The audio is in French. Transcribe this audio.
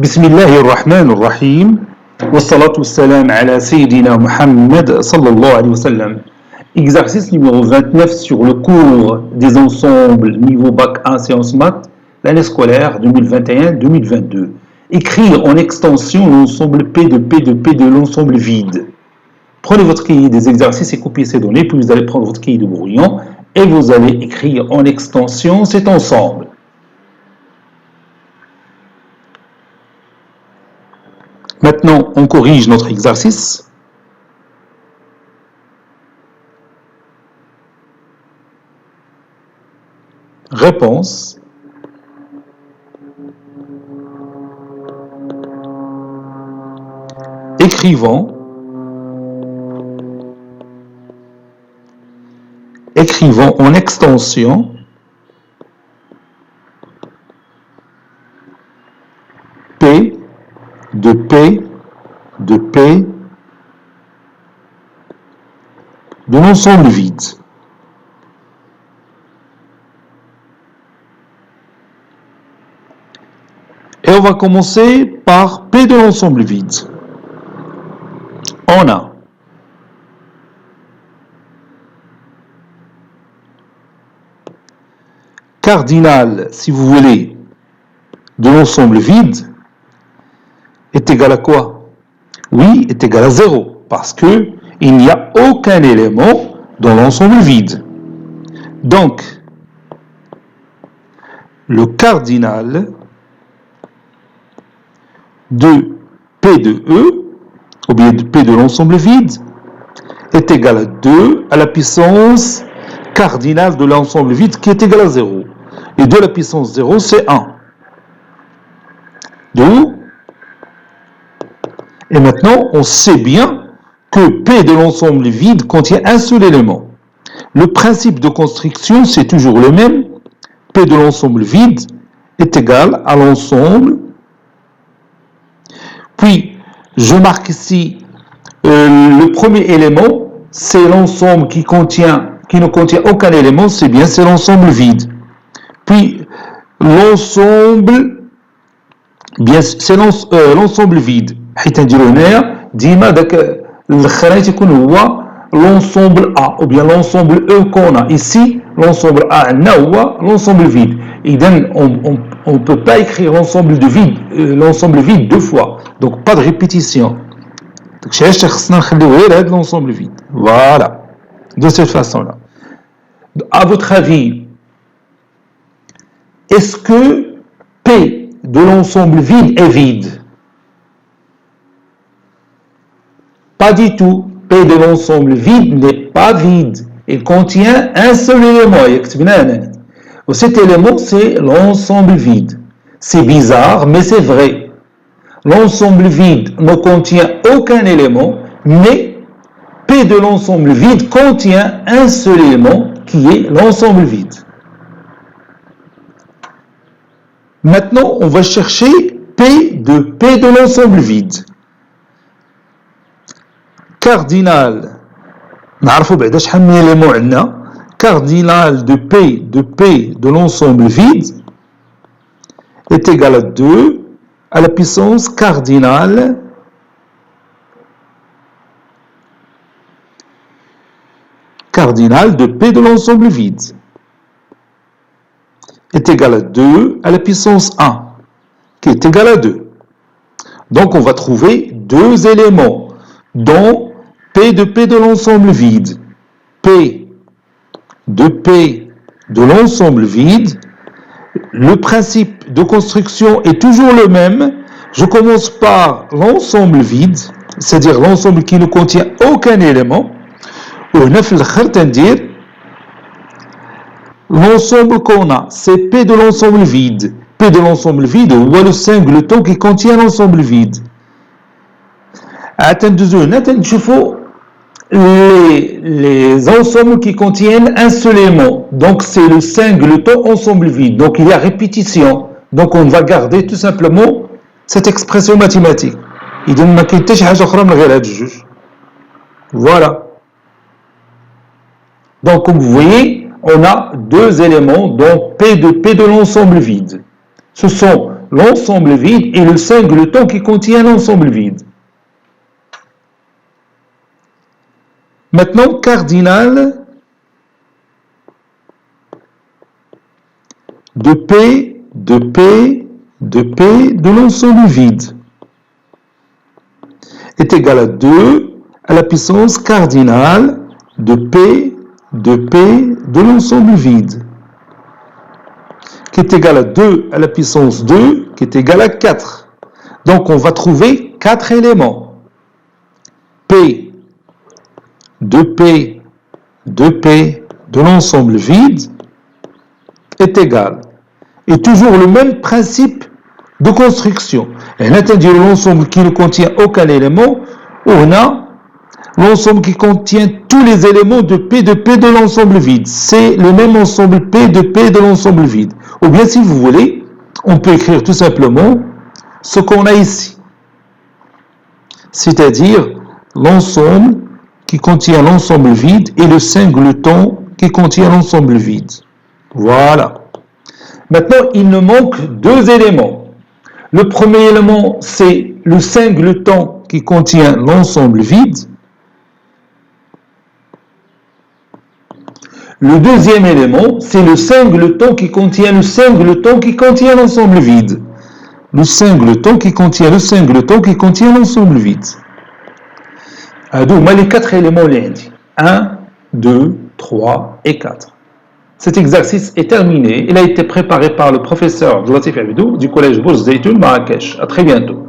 بسم الله الرحمن الرحيم والصلاة والسلام على سيدنا Muhammad sallallahu alayhi wa sallam. Exercice numéro 29 sur le cours des ensembles niveau bac 1 sciences maths, l'année scolaire 2021-2022. Écrire en extension l'ensemble P de l'ensemble vide. Prenez votre cahier des exercices et copiez ces données, puis vous allez prendre votre cahier de brouillon et vous allez écrire en extension cet ensemble. Maintenant, on corrige notre exercice. Réponse. Écrivons en extension P de l'ensemble vide. Et on va commencer par P de l'ensemble vide. On a cardinal, si vous voulez, de l'ensemble vide est égal à quoi? Oui, est égal à 0, parce que il n'y a aucun élément dans l'ensemble vide. Donc, le cardinal de P de E, ou bien de P de l'ensemble vide, est égal à 2 à la puissance cardinale de l'ensemble vide qui est égal à 0. Et 2 à la puissance 0, c'est 1. D'où? Et maintenant, on sait bien que P de l'ensemble vide contient un seul élément. Le principe de construction, c'est toujours le même. P de l'ensemble vide est égal à l'ensemble. Puis, je marque ici le premier élément, c'est l'ensemble qui ne contient aucun élément, c'est l'ensemble vide. Puis, l'ensemble, c'est l'ensemble vide. حيت نديرو هنايا ديما داك الاخراني تيكون هو l'ensemble A ou bien l'ensemble E qu'on a ici. L'ensemble A عندنا هو l'ensemble vide. إذن on ne peut pas écrire l'ensemble vide deux fois. Donc pas de répétition. Donc علاش خصنا نخليو غير هذا l'ensemble vide. Voilà. De cette façon-là. À votre avis, est-ce que P de l'ensemble vide est vide? Pas du tout. P de l'ensemble vide n'est pas vide. Il contient un seul élément. Cet élément, c'est l'ensemble vide. C'est bizarre, mais c'est vrai. L'ensemble vide ne contient aucun élément, mais P de l'ensemble vide contient un seul élément qui est l'ensemble vide. Maintenant, on va chercher P de l'ensemble vide. Cardinal, cardinal de P de l'ensemble vide est égal à 2 à la puissance cardinale de P de l'ensemble vide est égal à 2 à la puissance 1 qui est égal à 2. Donc on va trouver deux éléments dont P de l'ensemble vide. P de l'ensemble vide. Le principe de construction est toujours le même. Je commence par l'ensemble vide, c'est-à-dire l'ensemble qui ne contient aucun élément. L'ensemble qu'on a, c'est P de l'ensemble vide. P de l'ensemble vide, ou le singleton qui contient l'ensemble vide. Les ensembles qui contiennent un seul élément. Donc, c'est le singleton ensemble vide. Donc, il y a répétition. Donc, on va garder tout simplement cette expression mathématique. Voilà. Donc, comme vous voyez, on a deux éléments, donc P de l'ensemble vide. Ce sont l'ensemble vide et le singleton qui contient l'ensemble vide. Maintenant, cardinal de P, de P, de P de l'ensemble vide est égal à 2 à la puissance cardinale de P de l'ensemble vide, qui est égal à 2 à la puissance 2, qui est égal à 4. Donc, on va trouver 4 éléments. P de l'ensemble vide est égal. Et toujours le même principe de construction. Et c'est-à-dire l'ensemble qui ne contient aucun élément, on a l'ensemble qui contient tous les éléments de P de l'ensemble vide. C'est le même ensemble P de l'ensemble vide. Ou bien, si vous voulez, on peut écrire tout simplement ce qu'on a ici. C'est-à-dire l'ensemble qui contient l'ensemble vide et le singleton qui contient l'ensemble vide. Voilà. Maintenant, il nous manque 2 éléments. Le premier élément, c'est le singleton qui contient l'ensemble vide. Le deuxième élément, c'est le singleton qui contient le singleton qui contient l'ensemble vide. Le singleton qui contient le singleton qui contient l'ensemble vide. Donc, les 4 éléments, 1, 2, 3 et 4. Cet exercice est terminé. Il a été préparé par le professeur Latif Abidou du collège Bourz Zeytoun Marrakech. À très bientôt.